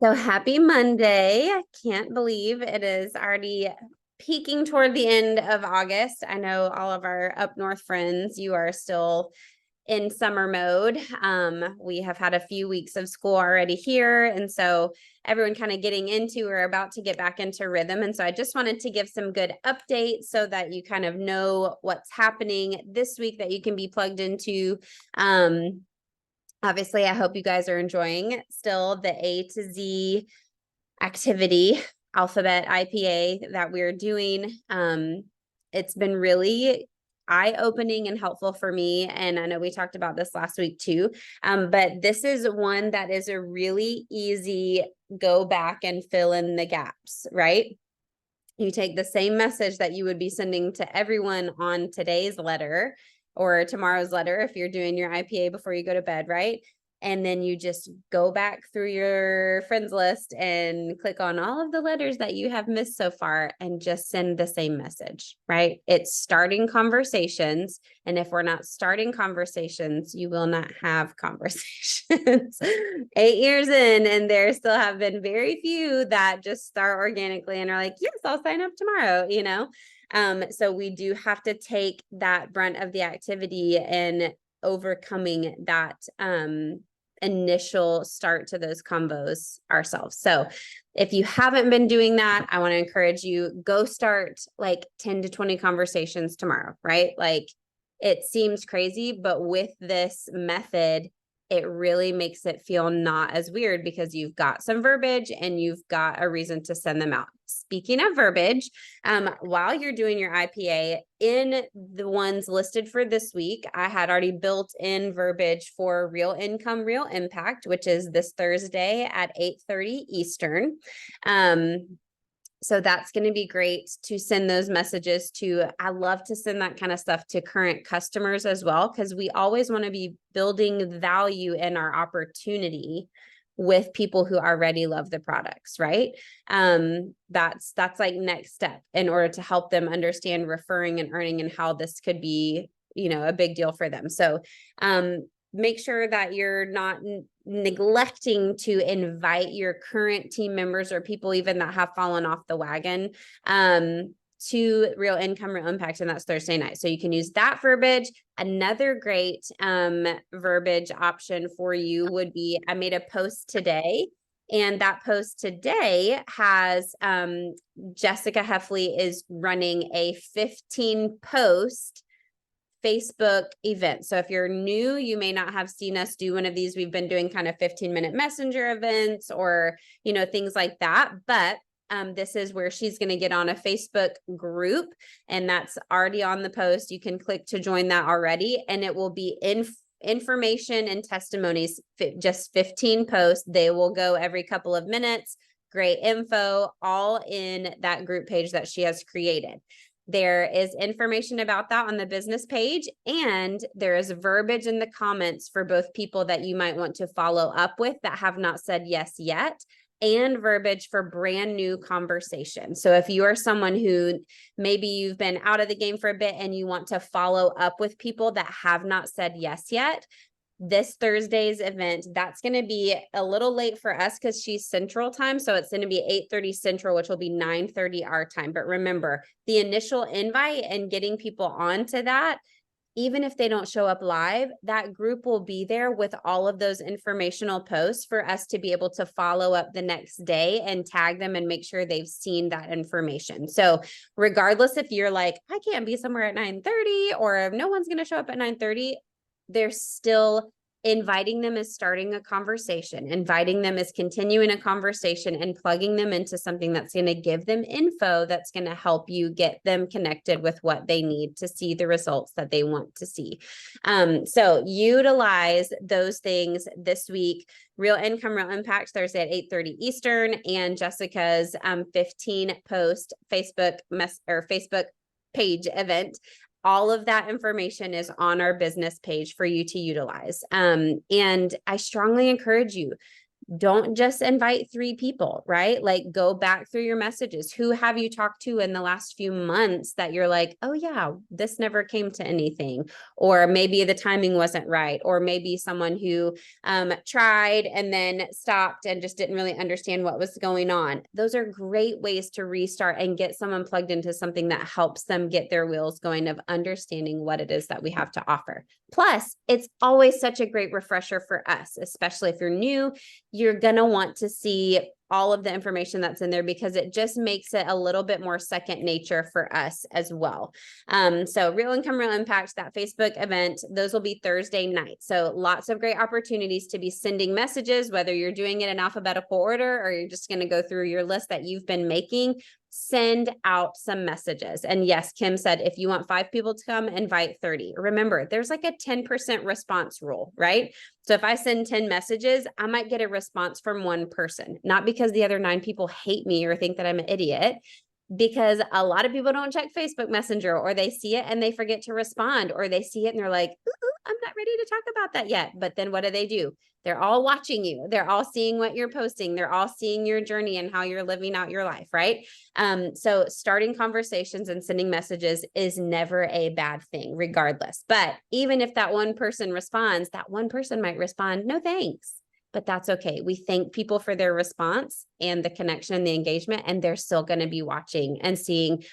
So happy Monday. I can't believe it is already peaking toward the end of August. I know all of our up north friends, you are still in summer mode. We have had a few weeks of school already here. And so everyone kind of getting into or about to get back into rhythm. And so I just wanted to give some good updates so that you kind of know what's happening this week that you can be plugged into. Obviously, I hope you guys are enjoying still the A to Z activity, alphabet IPA that we're doing. It's been really eye-opening and helpful for me. And I know we talked about this last week too. But this is one that is a really easy go back and fill in the gaps, right? You take the same message that you would be sending to everyone on today's letter or tomorrow's letter if you're doing your IPA before you go to bed, right? And then you just go back through your friends list and click on all of the letters that you have missed so far and just send the same message, right? It's starting conversations. And if we're not starting conversations, you will not have conversations. 8 years in, and there still have been very few that just start organically and are like, yes, I'll sign up tomorrow, you know? So we do have to take that brunt of the activity and overcoming that initial start to those combos ourselves. So if you haven't been doing that, I want to encourage you, go start like 10 to 20 conversations tomorrow, right? Like it seems crazy, but with this method, it really makes it feel not as weird because you've got some verbiage and you've got a reason to send them out. Speaking of verbiage, while you're doing your IPA, in the ones listed for this week, I had already built in verbiage for Real Income, Real Impact, which is this Thursday at 8:30 Eastern. So that's going to be great to send those messages to. I love to send that kind of stuff to current customers as well, because we always want to be building value in our opportunity with people who already love the products, right? That's like next step in order to help them understand referring and earning and how this could be, a big deal for them. So make sure that you're not neglecting to invite your current team members or people even that have fallen off the wagon to Real Income, Real Impact, and that's Thursday night. So you can use that verbiage. Another great verbiage option for you would be, I made a post today, and that post today has Jessica Heffley is running a 15 post Facebook event. So if you're new, you may not have seen us do one of these. We've been doing kind of 15-minute messenger events or, things like that. But this is where she's going to get on a Facebook group, and that's already on the post. You can click to join that already, and it will be information and testimonies, just 15 posts. They will go every couple of minutes. Great info, all in that group page that she has created. There is information about that on the business page, and there is verbiage in the comments for both people that you might want to follow up with that have not said yes yet, and verbiage for brand new conversation. So if you are someone who maybe you've been out of the game for a bit and you want to follow up with people that have not said yes yet, this Thursday's event, that's going to be a little late for us because she's Central time. So it's going to be 8:30 Central, which will be 9:30 our time. But remember, the initial invite and getting people onto that, even if they don't show up live, that group will be there with all of those informational posts for us to be able to follow up the next day and tag them and make sure they've seen that information. So regardless if you're like, I can't be somewhere at 9:30 or if no one's going to show up at 9:30, they're still inviting them as starting a conversation, inviting them as continuing a conversation and plugging them into something that's going to give them info that's going to help you get them connected with what they need to see the results that they want to see. So utilize those things this week. Real Income, Real Impact, Thursday at 8:30 Eastern, and Jessica's 15 post Facebook page event. All of that information is on our business page for you to utilize. And I strongly encourage you, Don't just invite 3 people, right? Like go back through your messages. Who have you talked to in the last few months that you're like, oh yeah, this never came to anything, or maybe the timing wasn't right, or maybe someone who tried and then stopped and just didn't really understand what was going on. Those are great ways to restart and get someone plugged into something that helps them get their wheels going of understanding what it is that we have to offer. Plus, it's always such a great refresher for us, especially if you're new. You're going to want to see all of the information that's in there because it just makes it a little bit more second nature for us as well. So Real Income, Real Impact, that Facebook event, those will be Thursday night. So lots of great opportunities to be sending messages, whether you're doing it in alphabetical order or you're just going to go through your list that you've been making. Send out some messages. And yes, Kim said, if you want 5 people to come, invite 30. Remember, there's like a 10% response rule, right? So if I send 10 messages, I might get a response from 1 person, not because the other 9 people hate me or think that I'm an idiot, because a lot of people don't check Facebook Messenger, or they see it and they forget to respond, or they see it and they're like, I'm not ready to talk about that yet. But then what do? They're all watching you. They're all seeing what you're posting. They're all seeing your journey and how you're living out your life, right? So starting conversations and sending messages is never a bad thing, regardless. But even if that 1 person responds, that 1 person might respond, no thanks. But that's okay. We thank people for their response and the connection and the engagement, and they're still going to be watching and seeing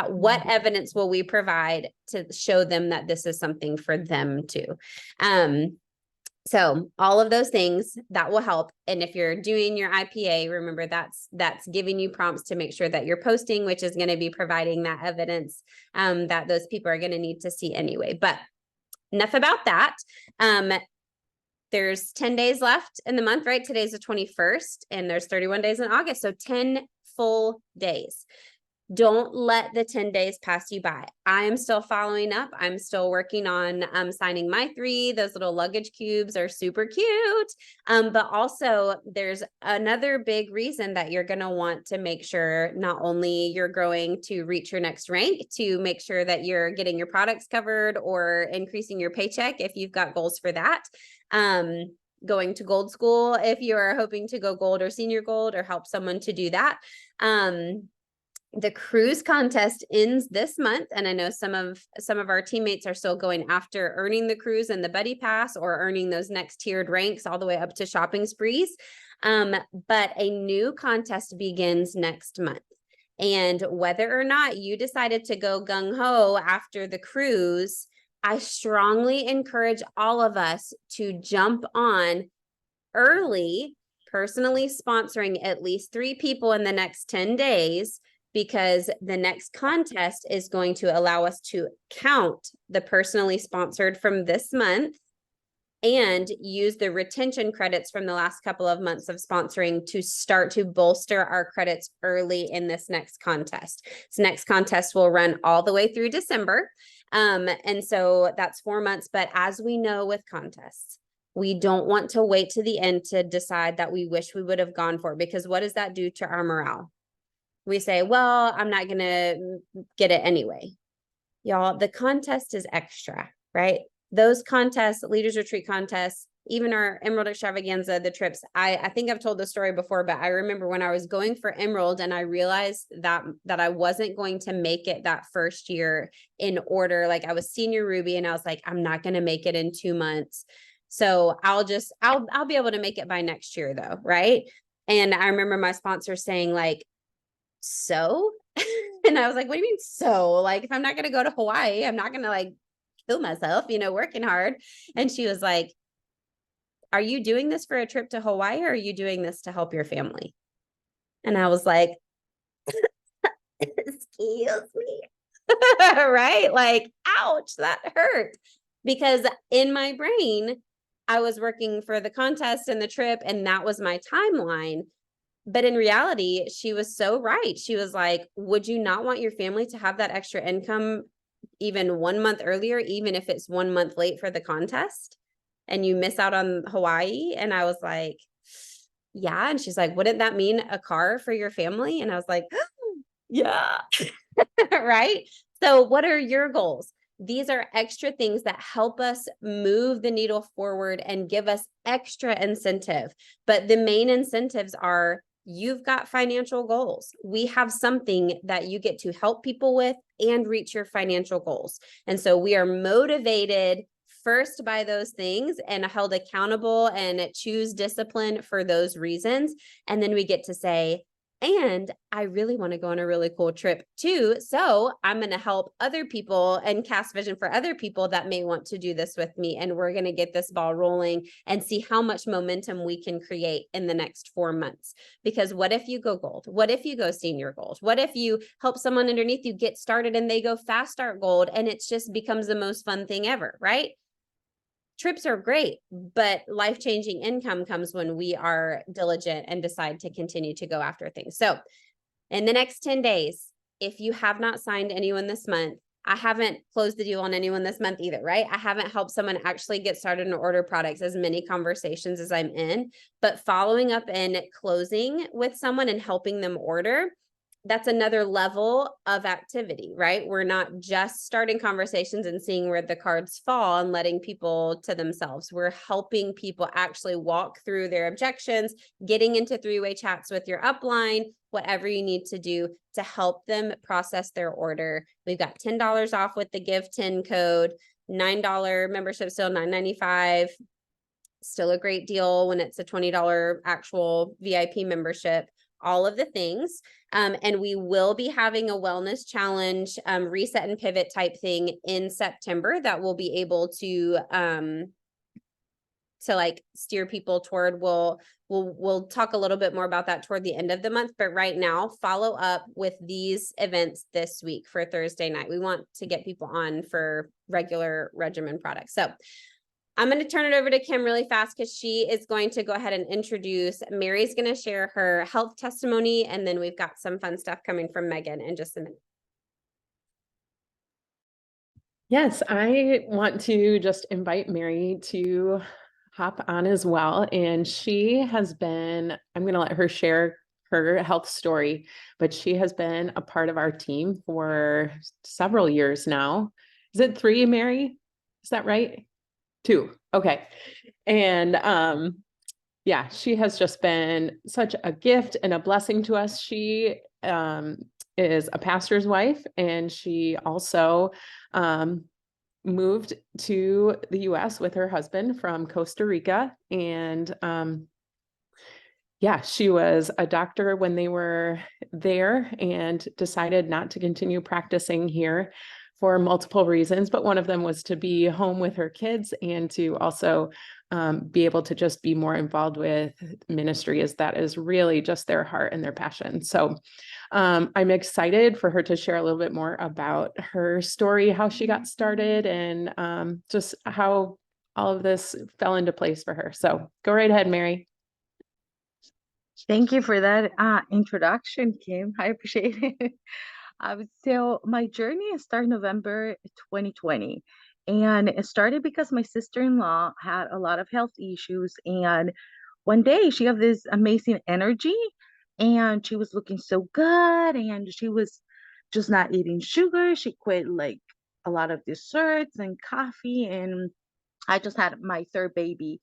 what evidence will we provide to show them that this is something for them too. So all of those things that will help. And if you're doing your IPA, remember that's giving you prompts to make sure that you're posting, which is going to be providing that evidence that those people are going to need to see anyway. But enough about that. There's 10 days left in the month, right? Today's the 21st and there's 31 days in August. So 10 full days. Don't let the 10 days pass you by. I am still following up. I'm still working on signing my 3. Those little luggage cubes are super cute. But also there's another big reason that you're going to want to make sure not only you're growing to reach your next rank, to make sure that you're getting your products covered or increasing your paycheck if you've got goals for that. Going to gold school if you are hoping to go gold or senior gold or help someone to do that. The cruise contest ends this month, and I know some of our teammates are still going after earning the cruise and the buddy pass, or earning those next tiered ranks all the way up to shopping sprees. But a new contest begins next month. And whether or not you decided to go gung-ho after the cruise, I strongly encourage all of us to jump on early, personally sponsoring at least 3 people in the next 10 days, because the next contest is going to allow us to count the personally sponsored from this month and use the retention credits from the last couple of months of sponsoring to start to bolster our credits early in this next contest. This next contest will run all the way through December. And so that's 4 months. But as we know with contests, we don't want to wait to the end to decide that we wish we would have gone for it, because what does that do to our morale? We say, well, I'm not going to get it anyway. Y'all, the contest is extra, right? Those contests, leaders retreat contests, even our Emerald Extravaganza, the trips. I think I've told the story before, but I remember when I was going for Emerald and I realized that I wasn't going to make it that first year in order. Like I was senior Ruby and I was like, I'm not going to make it in 2 months. So I'll be able to make it by next year though. Right. And I remember my sponsor saying like, so, and I was like, what do you mean? So like, if I'm not going to go to Hawaii, I'm not going to like kill myself, working hard. And she was like, are you doing this for a trip to Hawaii, or are you doing this to help your family? And I was like, excuse me. Right? Like, ouch, that hurt. Because in my brain, I was working for the contest and the trip, and that was my timeline. But in reality, she was so right. She was like, would you not want your family to have that extra income even 1 month earlier, even if it's 1 month late for the contest and you miss out on Hawaii? And I was like, yeah. And she's like, wouldn't that mean a car for your family? And I was like, yeah. Right. So what are your goals? These are extra things that help us move the needle forward and give us extra incentive. But the main incentives are, you've got financial goals. We have something that you get to help people with and reach your financial goals. And so we are motivated first by those things and held accountable and choose discipline for those reasons. And then we get to say, and I really want to go on a really cool trip too. So I'm going to help other people and cast vision for other people that may want to do this with me. And we're going to get this ball rolling and see how much momentum we can create in the next 4 months. Because what if you go gold? What if you go senior gold? What if you help someone underneath you get started and they go fast start gold, and it just becomes the most fun thing ever, right? Trips are great, but life-changing income comes when we are diligent and decide to continue to go after things. So in the next 10 days, if you have not signed anyone this month, I haven't closed the deal on anyone this month either, right? I haven't helped someone actually get started and order products, as many conversations as I'm in, but following up and closing with someone and helping them order, that's another level of activity, right? We're not just starting conversations and seeing where the cards fall and letting people to themselves. We're helping people actually walk through their objections, getting into three-way chats with your upline, whatever you need to do to help them process their order. We've got $10 off with the Give 10 code, $9 membership, still $9.95. Still a great deal when it's a $20 actual VIP membership. All of the things. And we will be having a wellness challenge, reset and pivot type thing in September that we'll be able to like steer people toward. We'll talk a little bit more about that toward the end of the month, but right now follow up with these events this week for Thursday night. We want to get people on for regular regimen products. So I'm going to turn it over to Kim really fast because she is going to go ahead and introduce. Mary's going to share her health testimony, and then we've got some fun stuff coming from Megan in just a minute. Yes, I want to just invite Mary to hop on as well. And she has been, I'm going to let her share her health story, but she has been a part of our team for several years now. Is it 3, Mary? Is that right? 2. Okay. And yeah, she has just been such a gift and a blessing to us. She is a pastor's wife, and she also moved to the US with her husband from Costa Rica. And yeah, she was a doctor when they were there and decided not to continue practicing here for multiple reasons, but one of them was to be home with her kids and to also be able to just be more involved with ministry, as that is really just their heart and their passion. So I'm excited for her to share a little bit more about her story, how she got started, and just how all of this fell into place for her. So go right ahead, Mary. Thank you for that introduction, Kim. I appreciate it. So my journey started November 2020, and it started because my sister-in-law had a lot of health issues, and one day she had this amazing energy, and she was looking so good, and she was just not eating sugar. She quit like a lot of desserts and coffee, and I just had my third baby,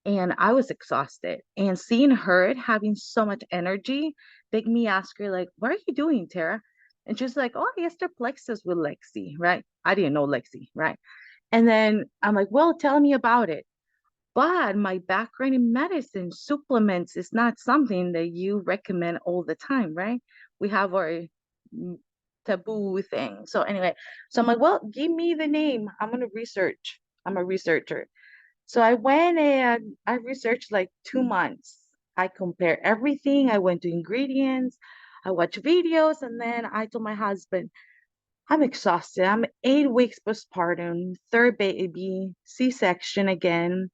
and I was exhausted. And seeing her having so much energy made me ask her, like, what are you doing, Tara? And she's like, oh, I guess they're plexus with Lexi, right? I didn't know Lexi, right? And then I'm like, well, tell me about it. But my background in medicine, supplements is not something that you recommend all the time, right? We have our taboo thing. So anyway, so I'm like, well, give me the name. I'm gonna research. I'm a researcher. So I went and I researched like 2 months. I compared everything. I went to ingredients. I watched videos, and then I told my husband, I'm exhausted. I'm 8 weeks postpartum, third baby, C-section again.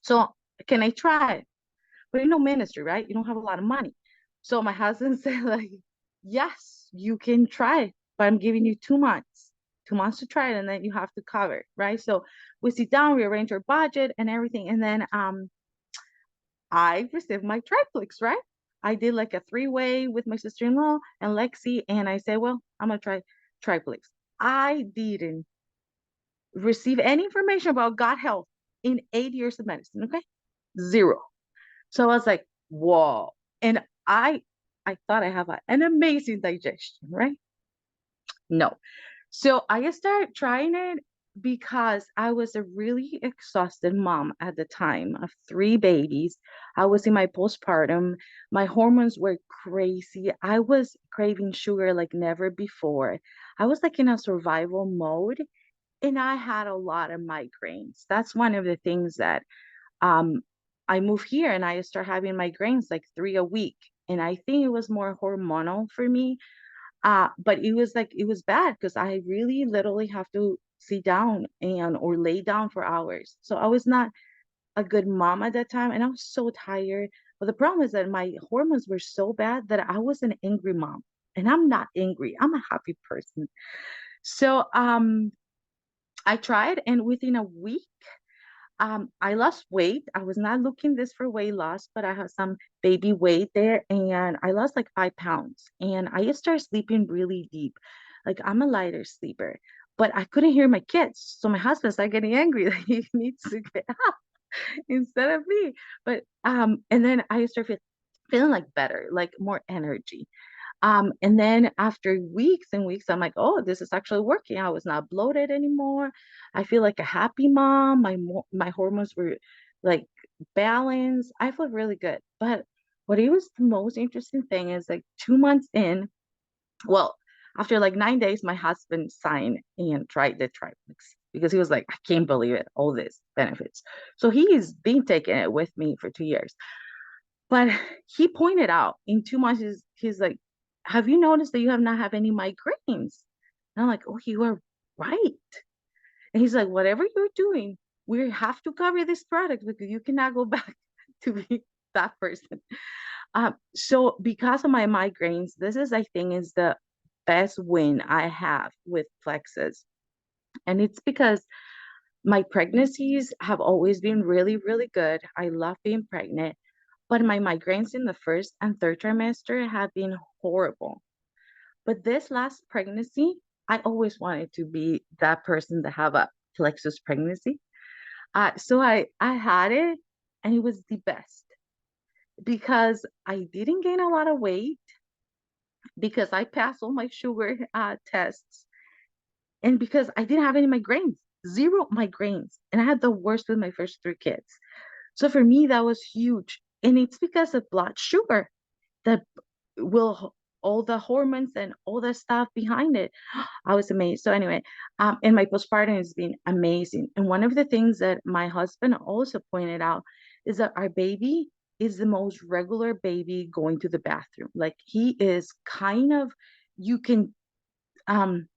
So can I try it? But you know, ministry, right? You don't have a lot of money. So my husband said, like, yes, you can try it, but I'm giving you 2 months. 2 months to try it, and then you have to cover it, right? So we sit down, we arrange our budget and everything, and then I received my triplex, right? I did like a 3-way with my sister-in-law and Lexi, and I said, well, I'm gonna try triplex. I didn't receive any information about gut health in 8 years of medicine. Okay. Zero. So I was like, whoa. And I thought I have an amazing digestion, right? No. So I started trying it because I was a really exhausted mom at the time of 3 babies. I was in my postpartum. My hormones were crazy. I was craving sugar like never before. I was like in a survival mode, and I had a lot of migraines. That's one of the things that um I moved here and I started having migraines like 3 a week. And I think it was more hormonal for me. But it was like it was bad because I really literally have to sit down and or lay down for hours. So I was not a good mom at that time and I was so tired. But the problem is that my hormones were so bad that I was an angry mom. And I'm not angry. I'm a happy person. So I tried, and within a week I lost weight. I was not looking this for weight loss, but I have some baby weight there, and I lost like 5 pounds. And I started sleeping really deep. Like I'm a lighter sleeper, but I couldn't hear my kids. So my husband started getting angry that he needs to get up instead of me. But and then I started feeling like better, like more energy. And then after weeks and weeks, I'm like, oh, this is actually working. I was not bloated anymore. I feel like a happy mom. My hormones were like balanced. I feel really good. But what it was the most interesting thing is like 2 months in, well, after like 9 days, my husband signed and tried the triplex because he was like, I can't believe it, all this benefits. So he's been taking it with me for 2 years. But he pointed out in 2 months, he's like, have you noticed that you have not have any migraines? And I'm like, oh, you are right. And he's like, whatever you're doing, we have to cover this product because you cannot go back to be that person. So because of my migraines, this is, I think, is the best win I have with Plexus. And it's because my pregnancies have always been really, really good. I love being pregnant, but my migraines in the first and third trimester have been horrible. But this last pregnancy, I always wanted to be that person to have a plexus pregnancy. So I had it, and it was the best because I didn't gain a lot of weight because I passed all my sugar tests, and because I didn't have any migraines, zero migraines, and I had the worst with my first 3 kids. So for me, that was huge, and it's because of blood sugar that will all the hormones and all the stuff behind it. I was amazed. So anyway, and my postpartum has been amazing. And one of the things that my husband also pointed out is that our baby is the most regular baby going to the bathroom. Like he is kind of, you can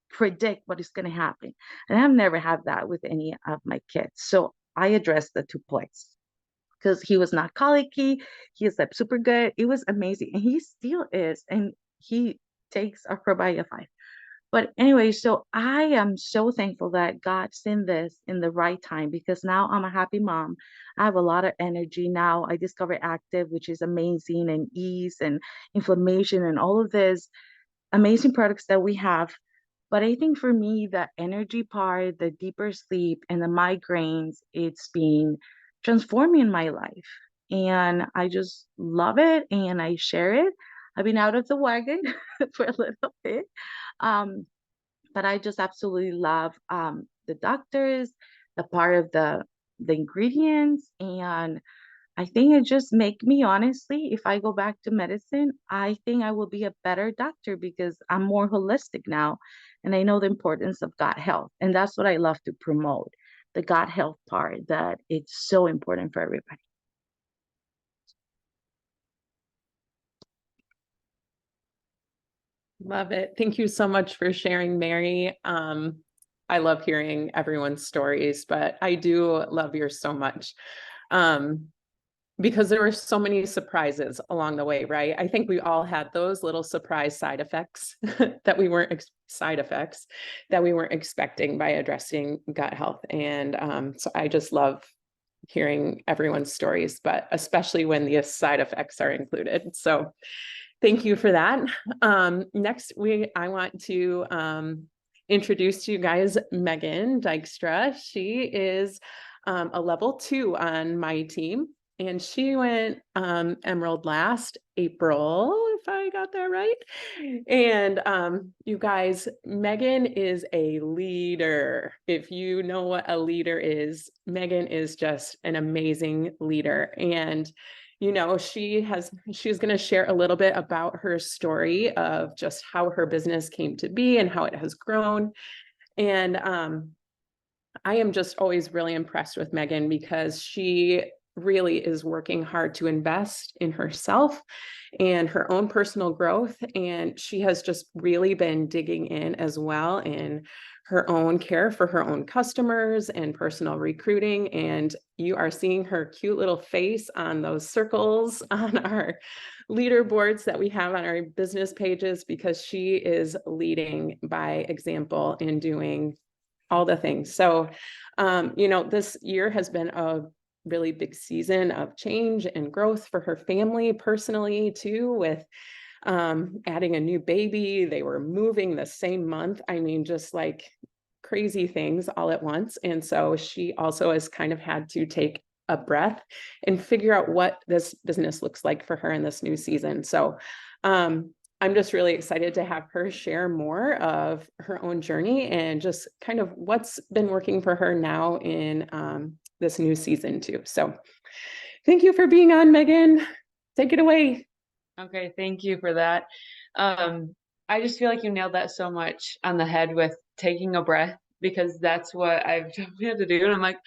predict what is going to happen. And I've never had that with any of my kids. So I addressed the 2 points because he was not colicky. He slept super good. It was amazing. And he still is. And he takes a probiotic 5. But anyway, so I am so thankful that God sent this in the right time because now I'm a happy mom. I have a lot of energy now. I discovered Active, which is amazing, and ease and inflammation and all of this amazing products that we have. But I think for me, the energy part, the deeper sleep, and the migraines, it's been transforming my life. And I just love it and I share it. I've been out of the wagon for a little bit. Um, but I just absolutely love the doctors, the part of the ingredients, and I think it just make me, honestly, if I go back to medicine, I think I will be a better doctor because I'm more holistic now and I know the importance of gut health. And that's what I love to promote, the gut health part, that it's so important for everybody. Love it. Thank you so much for sharing, Mary. I love hearing everyone's stories, but I do love yours so much. Because there were so many surprises along the way, right? I think we all had those little surprise side effects that we weren't expecting by addressing gut health. And so I just love hearing everyone's stories, but especially when the side effects are included. So thank you for that. Next, I want to introduce to you guys Megan Dykstra. She is a level 2 on my team, and she went Emerald last April, if I got that right. And you guys, Megan is a leader. If you know what a leader is, Megan is just an amazing leader. And you know, she's going to share a little bit about her story of just how her business came to be and how it has grown. And I am just always really impressed with Megan because she really is working hard to invest in herself and her own personal growth. And she has just really been digging in as well in her own care for her own customers and personal recruiting. And you are seeing her cute little face on those circles on our leaderboards that we have on our business pages, because she is leading by example and doing all the things. So, you know, this year has been a really big season of change and growth for her family personally too, with adding a new baby. They were moving the same month. I mean, just like crazy things all at once. And so she also has kind of had to take a breath and figure out what this business looks like for her in this new season. So I'm just really excited to have her share more of her own journey and just kind of what's been working for her now in this new season too. So thank you for being on, Megan. Take it away. Okay, thank you for that. I just feel like you nailed that so much on the head with taking a breath, because that's what I've had to do. And I'm like,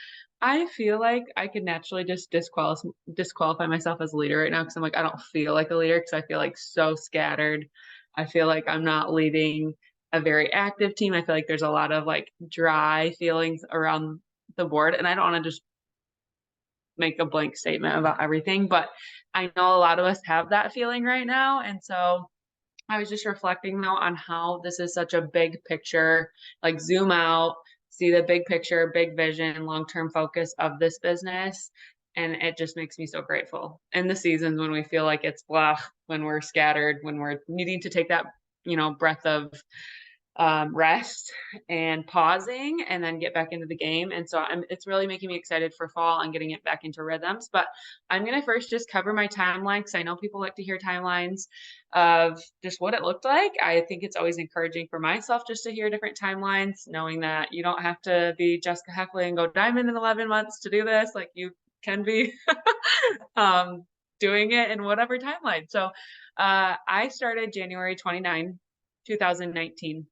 I feel like I could naturally just disqualify myself as a leader right now, because I'm like, I don't feel like a leader, because I feel like so scattered. I feel like I'm not leading a very active team. I feel like there's a lot of like dry feelings around the board, and I don't want to just make a blank statement about everything, but I know a lot of us have that feeling right now. And so I was just reflecting though on how this is such a big picture, like zoom out, see the big picture, big vision, long-term focus of this business. And it just makes me so grateful in the seasons when we feel like it's blah, when we're scattered, when we're needing to take that, you know, breath of rest and pausing and then get back into the game. And so it's really making me excited for fall and getting it back into rhythms. But I'm going to first just cover my timeline, because I know people like to hear timelines of just what it looked like. I think it's always encouraging for myself just to hear different timelines, knowing that you don't have to be Jessica Heckley and go diamond in 11 months to do this. Like, you can be doing it in whatever timeline. So I started January 29, 2019.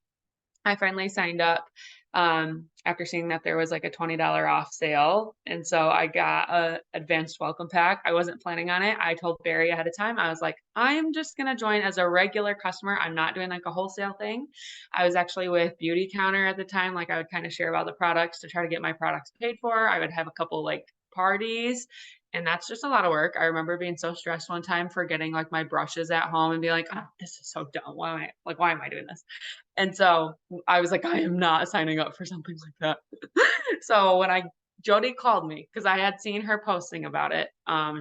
I finally signed up after seeing that there was like a $20 off sale. And so I got a advanced welcome pack. I wasn't planning on it. I told Barry ahead of time. I was like, I'm just going to join as a regular customer. I'm not doing like a wholesale thing. I was actually with Beauty Counter at the time. Like, I would kind of share about the products to try to get my products paid for. I would have a couple like parties. And that's just a lot of work. I remember being so stressed one time for getting like my brushes at home and be like, oh, this is so dumb. Why am I doing this? And so I was like, I am not signing up for something like that. So when Jody called me, because I had seen her posting about it.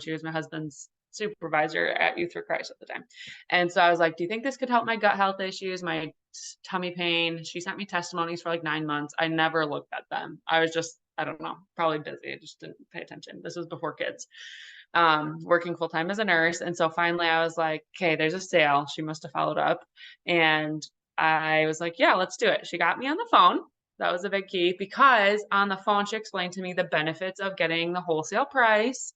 She was my husband's supervisor at Youth for Christ at the time. And so I was like, do you think this could help my gut health issues, my tummy pain? She sent me testimonies for like 9 months. I never looked at them. I was just, I don't know, probably busy. I just didn't pay attention. This was before kids, working full time as a nurse. And so finally I was like, okay, there's a sale. She must have followed up. And I was like, yeah, let's do it. She got me on the phone. That was a big key, because on the phone, she explained to me the benefits of getting the wholesale price.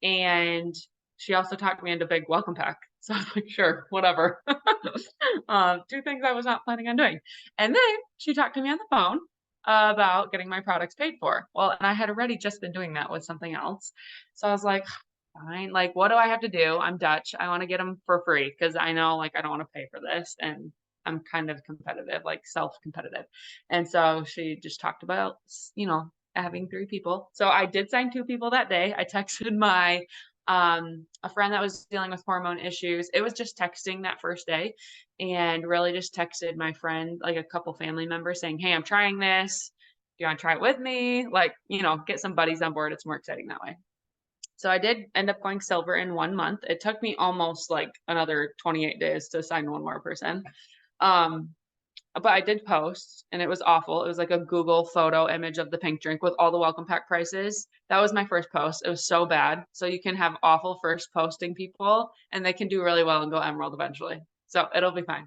And she also talked me into a big welcome pack. So I was like, sure, whatever. 2 things I was not planning on doing. And then she talked to me on the phone about getting my products paid for. Well, and I had already just been doing that with something else. So I was like, fine, like, what do I have to do? I'm Dutch. I want to get them for free, because I know like I don't want to pay for this. And I'm kind of competitive, like self-competitive. And so she just talked about, you know, having 3 people. So I did sign 2 people that day. I texted my a friend that was dealing with hormone issues. It was just texting that first day, and really just texted my friend, like a couple family members, saying, hey, I'm trying this. Do you want to try it with me? Like, you know, get some buddies on board. It's more exciting that way. So I did end up going silver in 1 month. It took me almost like another 28 days to sign one more person. but I did post and it was awful. It was like a Google photo image of the pink drink with all the welcome pack prices. That was my first post. It was so bad. So you can have awful first posting people and they can do really well and go emerald eventually. So it'll be fine.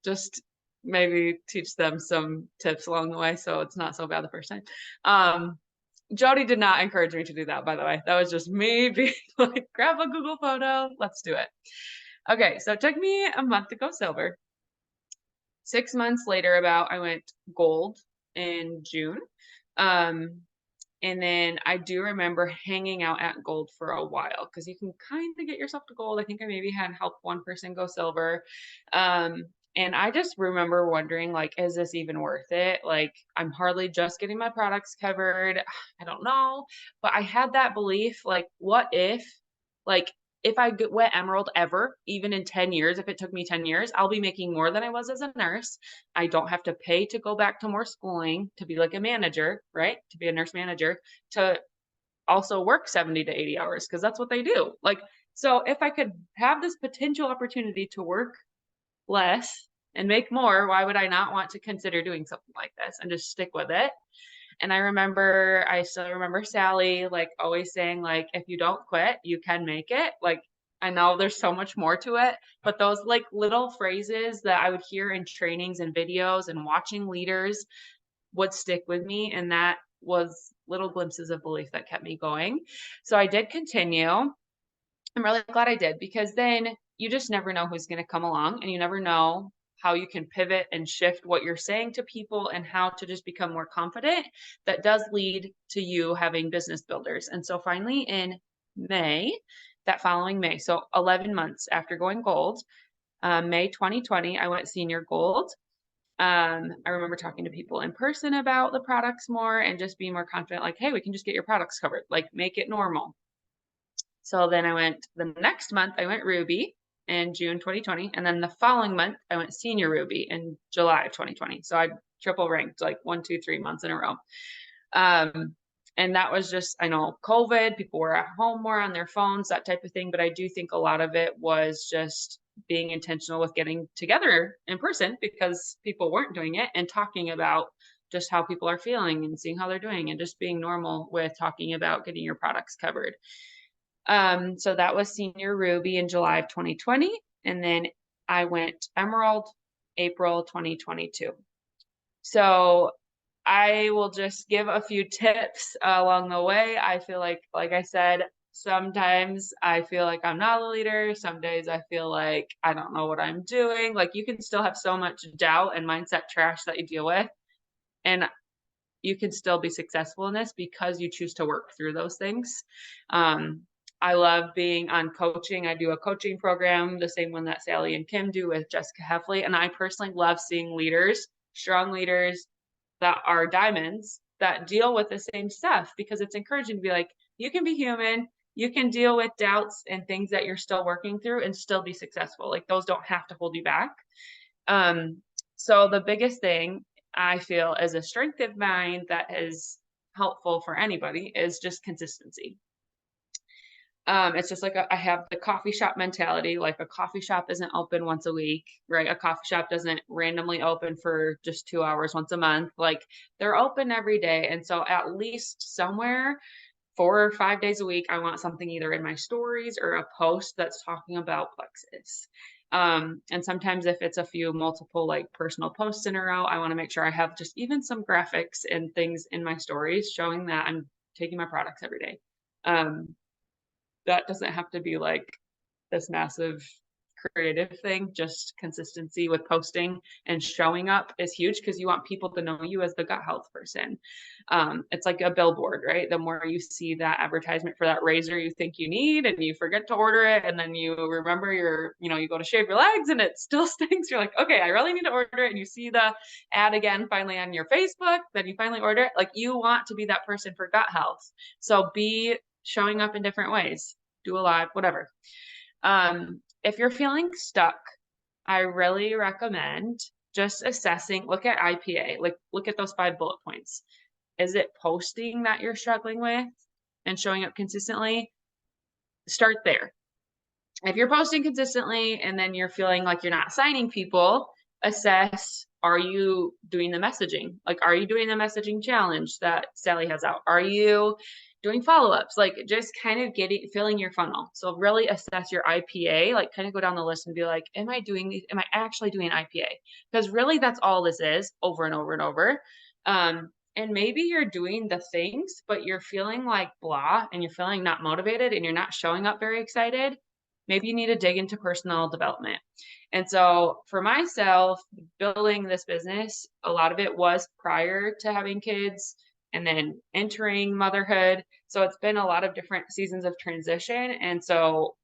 Just maybe teach them some tips along the way so it's not so bad the first time. Jody did not encourage me to do that, by the way. That was just me being like, grab a Google photo, let's do it. Okay, so it took me a month to go silver. 6 months later, I went gold in June. And then I do remember hanging out at gold for a while because you can kind of get yourself to gold. I think I maybe had helped one person go silver. And I just remember wondering, like, is this even worth it? Like, I'm hardly just getting my products covered. I don't know. But I had that belief, like, what if, like, if I went emerald ever, even in 10 years, if it took me 10 years, I'll be making more than I was as a nurse. I don't have to pay to go back to more schooling to be like a manager, right? To be a nurse manager, to also work 70 to 80 hours, because that's what they do. Like, so if I could have this potential opportunity to work less and make more, why would I not want to consider doing something like this and just stick with it? And I still remember Sally, like, always saying, like, if you don't quit, you can make it. Like, I know there's so much more to it, but those like little phrases that I would hear in trainings and videos and watching leaders would stick with me. And that was little glimpses of belief that kept me going. So I did continue. I'm really glad I did, because then you just never know who's going to come along, and you never know how you can pivot and shift what you're saying to people and how to just become more confident. That does lead to you having business builders. And so finally in May, that following May, so 11 months after going gold, May 2020, I went senior gold. I remember talking to people in person about the products more and just being more confident, like, hey, we can just get your products covered, like, make it normal. So then the next month I went ruby in June 2020. And then the following month I went senior ruby in July of 2020. So I triple ranked like 1, 2, 3 months in a row. And that was just, I know COVID, people were at home more on their phones, that type of thing. But I do think a lot of it was just being intentional with getting together in person, because people weren't doing it, and talking about just how people are feeling and seeing how they're doing, and just being normal with talking about getting your products covered. So that was senior ruby in July of 2020. And then I went emerald April 2022. So I will just give a few tips along the way. I feel like I said, sometimes I feel like I'm not a leader. Some days I feel like I don't know what I'm doing. Like, you can still have so much doubt and mindset trash that you deal with, and you can still be successful in this because you choose to work through those things. I love being on coaching. I do a coaching program, the same one that Sally and Kim do with Jessica Heffley. And I personally love seeing leaders, strong leaders that are diamonds, that deal with the same stuff, because it's encouraging to be like, you can be human, you can deal with doubts and things that you're still working through and still be successful. Like, those don't have to hold you back. So the biggest thing I feel as a strength of mine that is helpful for anybody is just consistency. It's just like I have the coffee shop mentality. Like, a coffee shop isn't open once a week, right? A coffee shop doesn't randomly open for just 2 hours once a month. Like, they're open every day. And so at least somewhere 4 or 5 days a week, I want something either in my stories or a post that's talking about plexus. And sometimes if it's multiple like personal posts in a row, I want to make sure I have just even some graphics and things in my stories showing that I'm taking my products every day. That doesn't have to be like this massive creative thing. Just consistency with posting and showing up is huge, because you want people to know you as the gut health person. It's like a billboard, right? The more you see that advertisement for that razor you think you need and you forget to order it, and then you remember you go to shave your legs and it still stinks. You're like, okay, I really need to order it. And you see the ad again finally on your Facebook, then you finally order it. Like, you want to be that person for gut health. So be showing up in different ways, do a live, whatever. If you're feeling stuck, I really recommend just assessing, look at IPA, like look at those 5 bullet points. Is it posting that you're struggling with and showing up consistently? Start there. If you're posting consistently and then you're feeling like you're not signing people, assess, are you doing the messaging? Like, are you doing the messaging challenge that Sally has out? Are you doing follow-ups? Like, just kind of filling your funnel. So really assess your IPA, like kind of go down the list and be like, am I doing these? Am I actually doing IPA? Because really that's all this is, over and over and over. And maybe you're doing the things, but you're feeling like blah, and you're feeling not motivated, and you're not showing up very excited. Maybe you need to dig into personal development. And so for myself, building this business, a lot of it was prior to having kids and then entering motherhood. So it's been a lot of different seasons of transition. And so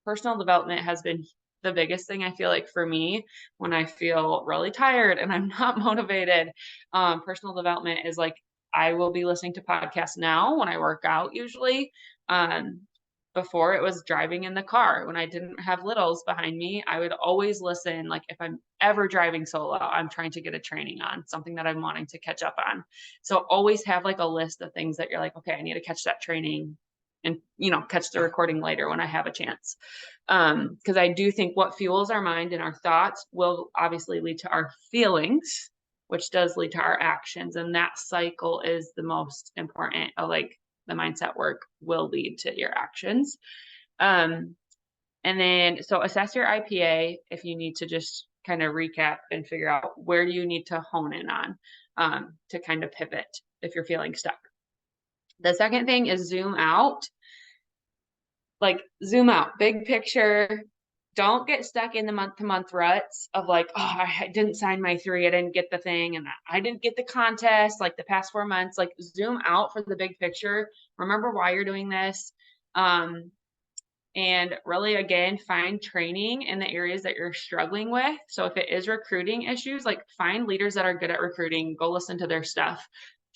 personal development has been the biggest thing, I feel like, for me when I feel really tired and I'm not motivated. Personal development is like, I will be listening to podcasts now when I work out usually. Before, it was driving in the car. When I didn't have littles behind me, I would always listen. Like, if I'm ever driving solo, I'm trying to get a training on something that I'm wanting to catch up on. So always have like a list of things that you're like, okay, I need to catch that training and, catch the recording later when I have a chance. Because I do think what fuels our mind and our thoughts will obviously lead to our feelings, which does lead to our actions. And that cycle is the most important. Like, the mindset work will lead to your actions. And then, so assess your IPA if you need to just kind of recap and figure out where you need to hone in on, to kind of pivot if you're feeling stuck. The second thing is zoom out. Like, zoom out, big picture. Don't get stuck in the month-to-month ruts of like, oh, I didn't sign my 3, I didn't get the thing, and I didn't get the contest like the past 4 months. Like, zoom out for the big picture. Remember why you're doing this. And really, again, find training in the areas that you're struggling with. So if it is recruiting issues, like, find leaders that are good at recruiting, go listen to their stuff.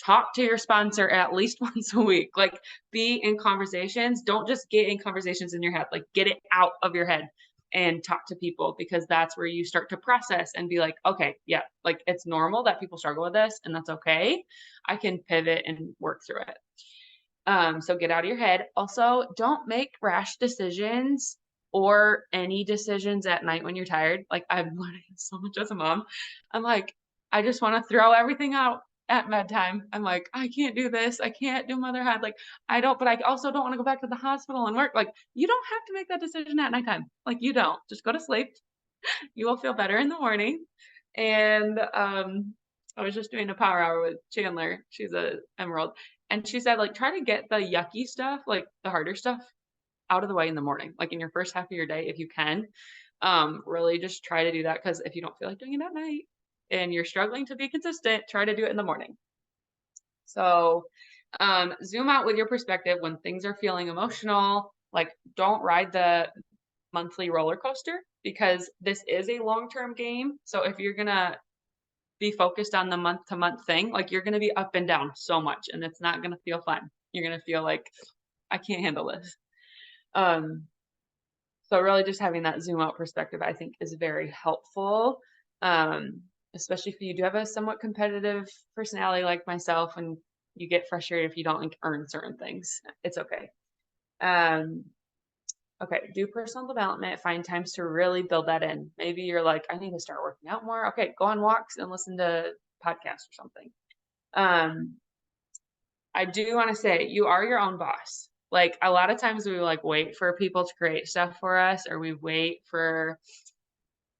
Talk to your sponsor at least once a week. Like, be in conversations. Don't just get in conversations in your head. Like, get it out of your head and talk to people, because that's where you start to process and be like, okay, yeah, like, it's normal that people struggle with this, and that's okay. I can pivot and work through it. So get out of your head. Also, don't make rash decisions or any decisions at night when you're tired. Like, I'm learning so much as a mom. I'm like, I just want to throw everything out at bedtime. I'm like, I can't do this. I can't do motherhood. Like, but I also don't want to go back to the hospital and work. Like, you don't have to make that decision at nighttime. Like, you don't. Just go to sleep. You will feel better in the morning. And I was just doing a power hour with Chandler. She's a Emerald. And she said, like, try to get the yucky stuff, like the harder stuff, out of the way in the morning, like in your first half of your day, if you can. Really just try to do that, because if you don't feel like doing it at night and you're struggling to be consistent, try to do it in the morning. So zoom out with your perspective when things are feeling emotional. Like, don't ride the monthly roller coaster, because this is a long-term game. So if you're gonna be focused on the month-to-month thing, like, you're gonna be up and down so much, and it's not gonna feel fun. You're gonna feel like, I can't handle this. So really just having that zoom out perspective, I think, is very helpful. Especially if you do have a somewhat competitive personality like myself, and you get frustrated if you don't, like, earn certain things. It's okay. Okay, do personal development, find times to really build that in. Maybe you're like, I need to start working out more. Okay, go on walks and listen to podcasts or something. I do want to say, you are your own boss. Like, a lot of times we like wait for people to create stuff for us, or we wait for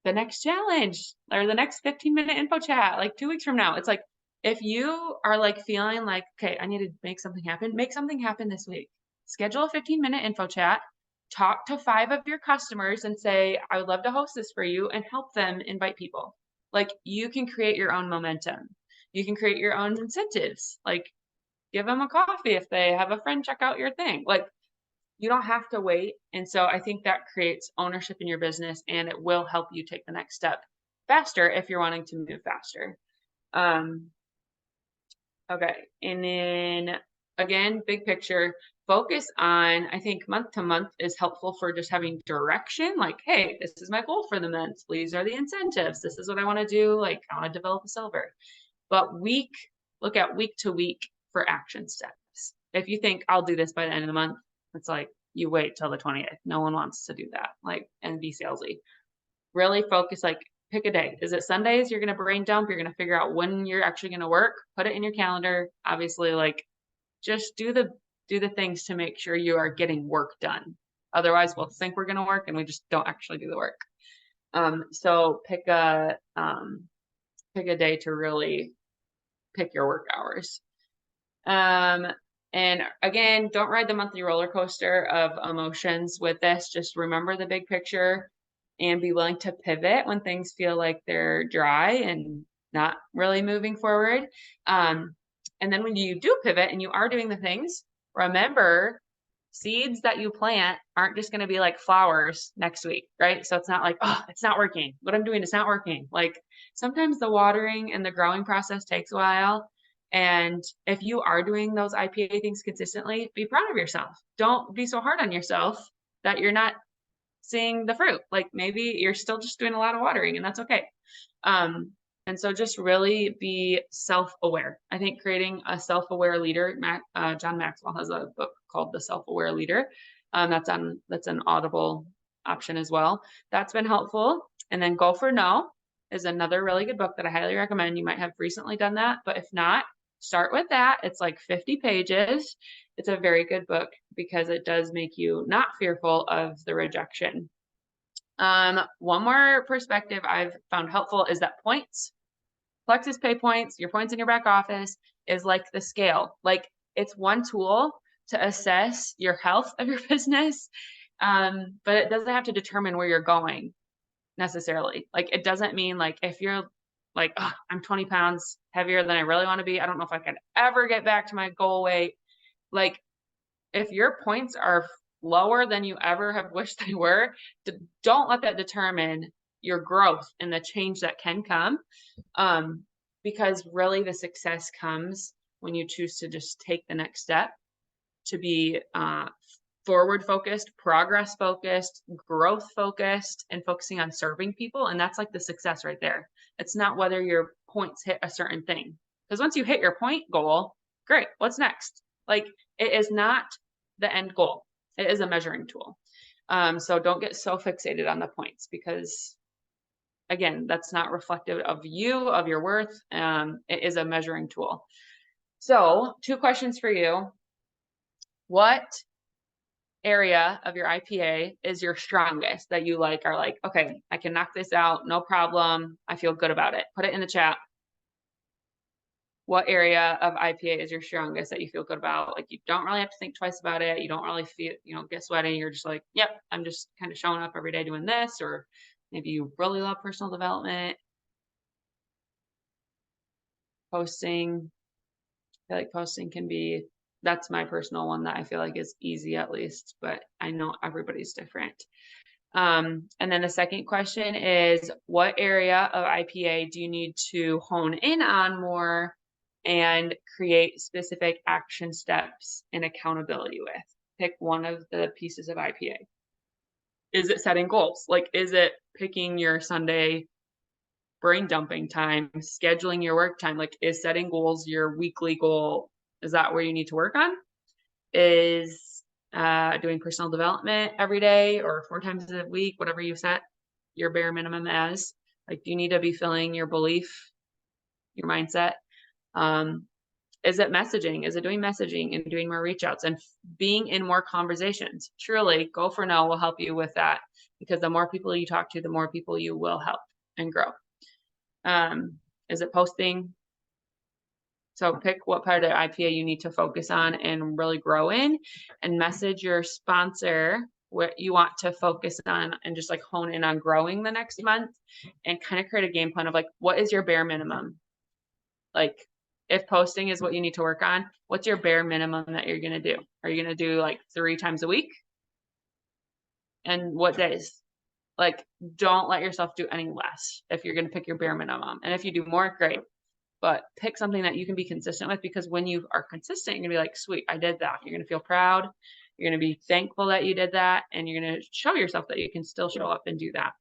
the next challenge or the next 15-minute info chat, like 2 weeks from now. It's like, if you are like feeling like, okay, I need to make something happen this week. Schedule a 15-minute info chat. Talk to 5 of your customers and say, I would love to host this for you, and help them invite people. Like, you can create your own momentum. You can create your own incentives. Like, give them a coffee if they have a friend check out your thing. Like, you don't have to wait. And so I think that creates ownership in your business, and it will help you take the next step faster if you're wanting to move faster. Okay. And then again, big picture, focus on, I think month to month is helpful for just having direction. Like, hey, this is my goal for the month. These are the incentives. This is what I want to do. Like, I want to develop a silver. But look at week to week for action steps. If you think I'll do this by the end of the month, it's like, you wait till the 20th. No one wants to do that, like, and be salesy. Really focus, like, pick a day. Is it Sundays? You're going to brain dump. You're going to figure out when you're actually going to work, put it in your calendar. Obviously, like, just do the things to make sure you are getting work done. Otherwise we'll think we're going to work and we just don't actually do the work. So pick a day to really pick your work hours. And again, don't ride the monthly roller coaster of emotions with this. Just remember the big picture and be willing to pivot when things feel like they're dry and not really moving forward. And then when you do pivot and you are doing the things, remember, seeds that you plant aren't just going to be like flowers next week, right? So it's not like, oh, it's not working. What I'm doing is not working. Like, sometimes the watering and the growing process takes a while. And if you are doing those IPA things consistently, be proud of yourself. Don't be so hard on yourself that you're not seeing the fruit. Like, maybe you're still just doing a lot of watering, and that's okay. And so just really be self-aware. I think creating a self-aware leader, John Maxwell has a book called The Self-Aware Leader. That's an Audible option as well. That's been helpful. And then Go for No is another really good book that I highly recommend. You might have recently done that, but if not, start with that. It's like 50 pages. It's a very good book because it does make you not fearful of the rejection. One more perspective I've found helpful is that points, Plexus pay points, your points in your back office, is like the scale. Like, it's one tool to assess your health of your business, but it doesn't have to determine where you're going necessarily. Like, it doesn't mean, like, if you're like, oh, I'm 20 pounds heavier than I really want to be, I don't know if I could ever get back to my goal weight. Like, if your points are lower than you ever have wished they were, don't let that determine your growth and the change that can come. Because really the success comes when you choose to just take the next step to be forward focused, progress focused, growth focused, and focusing on serving people. And that's like the success right there. It's not whether your points hit a certain thing. Because once you hit your point goal, great, what's next? Like, it is not the end goal. It is a measuring tool. So don't get so fixated on the points, because again, that's not reflective of you, of your worth. It is a measuring tool. So 2 questions for you. What area of your IPA is your strongest that you are like, okay, I can knock this out, no problem. I feel good about it. Put it in the chat. What area of IPA is your strongest that you feel good about? Like, you don't really have to think twice about it. You don't really feel, get sweaty. You're just like, yep, I'm just kind of showing up every day doing this. Or maybe you really love personal development, posting. I feel like posting can be, that's my personal one that I feel like is easy, at least, but I know everybody's different. And then the second question is, what area of IPA do you need to hone in on more and create specific action steps and accountability with? Pick one of the pieces of IPA. Is it setting goals? Like, is it picking your Sunday brain dumping time, scheduling your work time? Like, is setting goals your weekly goal? Is that where you need to work on? Is doing personal development every day or 4 times a week, whatever you set your bare minimum as? Like, do you need to be filling your belief, your mindset? Is it messaging? Is it doing messaging and doing more reach outs and being in more conversations? Truly, Go for No will help you with that, because the more people you talk to, the more people you will help and grow. Is it posting? So pick what part of the IPA you need to focus on and really grow in, and message your sponsor what you want to focus on, and just like hone in on growing the next month, and kind of create a game plan of like, what is your bare minimum? Like, if posting is what you need to work on, what's your bare minimum that you're going to do? Are you going to do like 3 times a week? And what days? Like, don't let yourself do any less if you're going to pick your bare minimum. And if you do more, great. But pick something that you can be consistent with, because when you are consistent, you're going to be like, sweet, I did that. You're going to feel proud. You're going to be thankful that you did that. And you're going to show yourself that you can still show up and do that.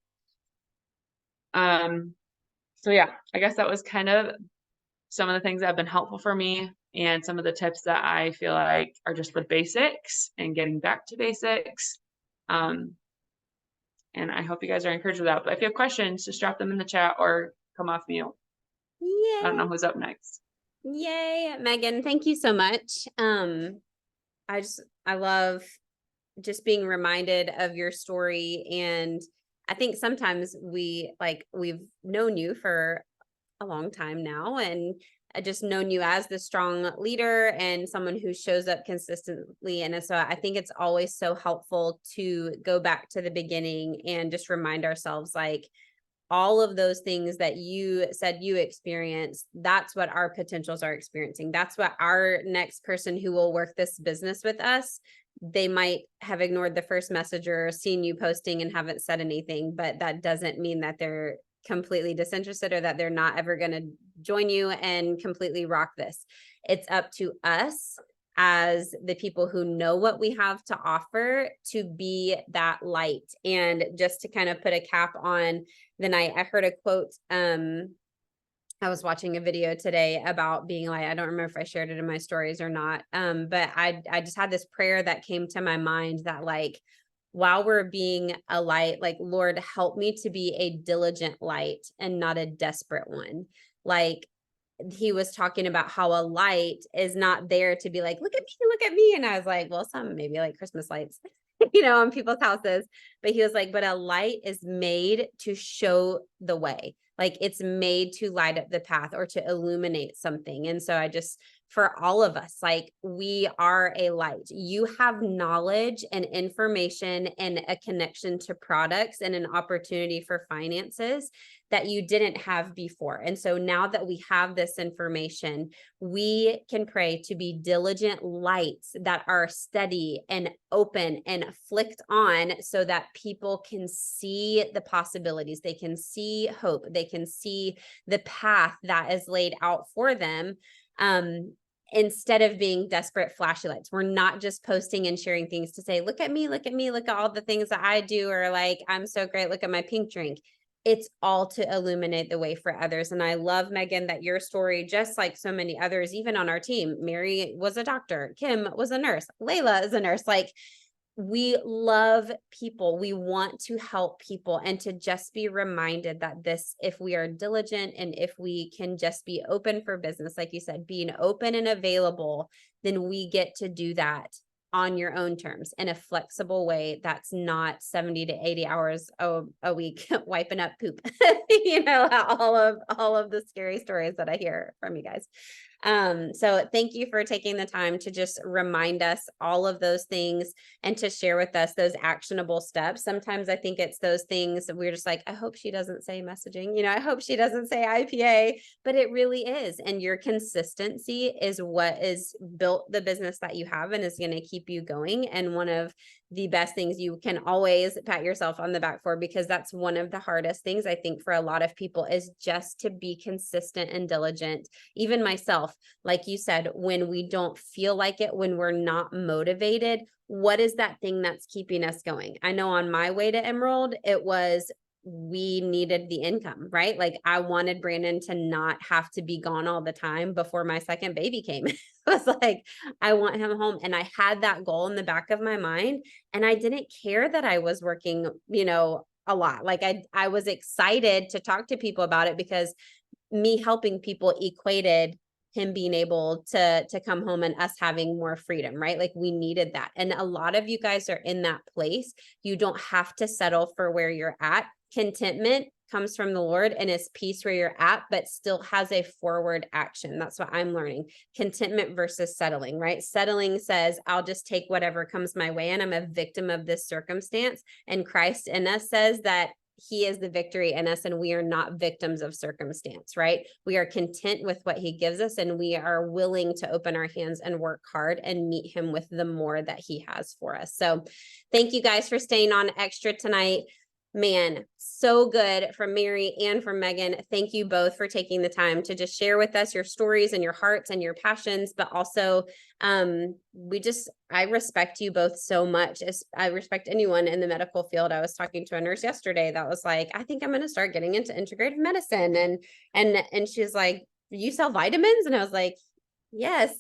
So yeah, I guess that was kind of some of the things that have been helpful for me, and some of the tips that I feel like are just the basics and getting back to basics. And I hope you guys are encouraged with that. But if you have questions, just drop them in the chat or come off mute. I don't know Yay. who's up next. Yay, Megan. Thank you so much. I love just being reminded of your story. And I think sometimes we've known you for a long time now, and I just known you as the strong leader and someone who shows up consistently. And so I think it's always so helpful to go back to the beginning and just remind ourselves, like, all of those things that you said you experienced, that's what our potentials are experiencing. That's what our next person who will work this business with us, they might have ignored the first message or seen you posting and haven't said anything, but that doesn't mean that they're completely disinterested or that they're not ever going to join you and completely rock this. It's up to us as the people who know what we have to offer to be that light. And just to kind of put a cap on the night, I heard a quote. I was watching a video today about being light. I don't remember if I shared it in my stories or not. But I just had this prayer that came to my mind that, like, while we're being a light, like, Lord, help me to be a diligent light and not a desperate one. Like, he was talking about how a light is not there to be like, look at me. And I was like, well, some maybe like Christmas lights, on people's houses. But he was like, but a light is made to show the way. Like, it's made to light up the path or to illuminate something. And so for all of us, like, we are a light. You have knowledge and information and a connection to products and an opportunity for finances that you didn't have before. And so now that we have this information, we can pray to be diligent lights that are steady and open and flicked on so that people can see the possibilities. They can see hope. They can see the path that is laid out for them. Instead of being desperate flashy lights. We're not just posting and sharing things to say, look at me, look at all the things that I do, or like, I'm so great, look at my pink drink. It's all to illuminate the way for others. And I love, Megan, that your story, just like so many others, even on our team, Mary was a doctor, Kim was a nurse, Layla is a nurse, like, we love people. We want to help people, and to just be reminded that if we are diligent and if we can just be open for business, like you said, being open and available, then we get to do that on your own terms in a flexible way. That's not 70 to 80 hours a week wiping up poop, all of the scary stories that I hear from you guys. So thank you for taking the time to just remind us all of those things and to share with us those actionable steps. Sometimes I think it's those things that we're just like, I hope she doesn't say messaging, I hope she doesn't say IPA, but it really is. And your consistency is what is built the business that you have and is going to keep you going. And one of the best things you can always pat yourself on the back for, because that's one of the hardest things I think for a lot of people, is just to be consistent and diligent. Even myself, like you said, when we don't feel like it, when we're not motivated, what is that thing that's keeping us going? I know on my way to Emerald, it was, we needed the income, right? Like, I wanted Brandon to not have to be gone all the time before my second baby came. It was like, I want him home. And I had that goal in the back of my mind, and I didn't care that I was working, a lot. Like, I was excited to talk to people about it, because me helping people equated him being able to come home and us having more freedom, right? Like, we needed that. And a lot of you guys are in that place. You don't have to settle for where you're at. Contentment comes from the Lord and is peace where you're at, but still has a forward action. That's what I'm learning. Contentment versus settling, right? Settling says, I'll just take whatever comes my way and I'm a victim of this circumstance. And Christ in us says that He is the victory in us and we are not victims of circumstance, right? We are content with what He gives us, and we are willing to open our hands and work hard and meet Him with the more that He has for us. So thank you guys for staying on extra tonight. Man, so good from Mary and from Megan. Thank you both for taking the time to just share with us your stories and your hearts and your passions, but also I respect you both so much. As I respect anyone in the medical field. I was talking to a nurse yesterday that was like, I think I'm going to start getting into integrative medicine. And she's like, you sell vitamins? And I was like, yes,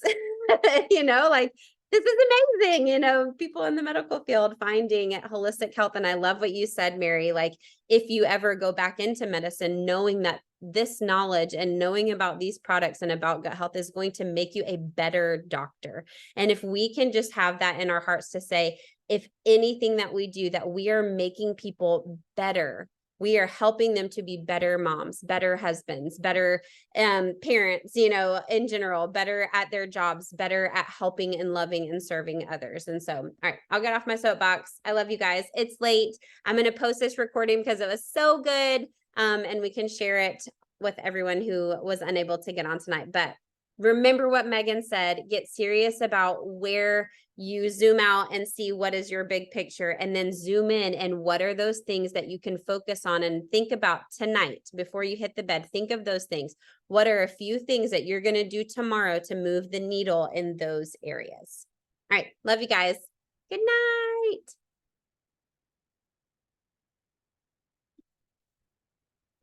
like, this is amazing. You know, people in the medical field finding holistic health. And I love what you said, Mary. Like, if you ever go back into medicine, knowing that this knowledge and knowing about these products and about gut health is going to make you a better doctor. And if we can just have that in our hearts to say, if anything that we do, that we are making people better, we are helping them to be better moms, better husbands, better parents, you know, in general, better at their jobs, better at helping and loving and serving others. And so, all right, I'll get off my soapbox. I love you guys. It's late. I'm going to post this recording because it was so good. And we can share it with everyone who was unable to get on tonight. But remember what Megan said, get serious about where you zoom out and see what is your big picture, and then zoom in and what are those things that you can focus on and think about tonight before you hit the bed. Think of those things. What are a few things that you're going to do tomorrow to move the needle in those areas? All right. Love you guys. Good night.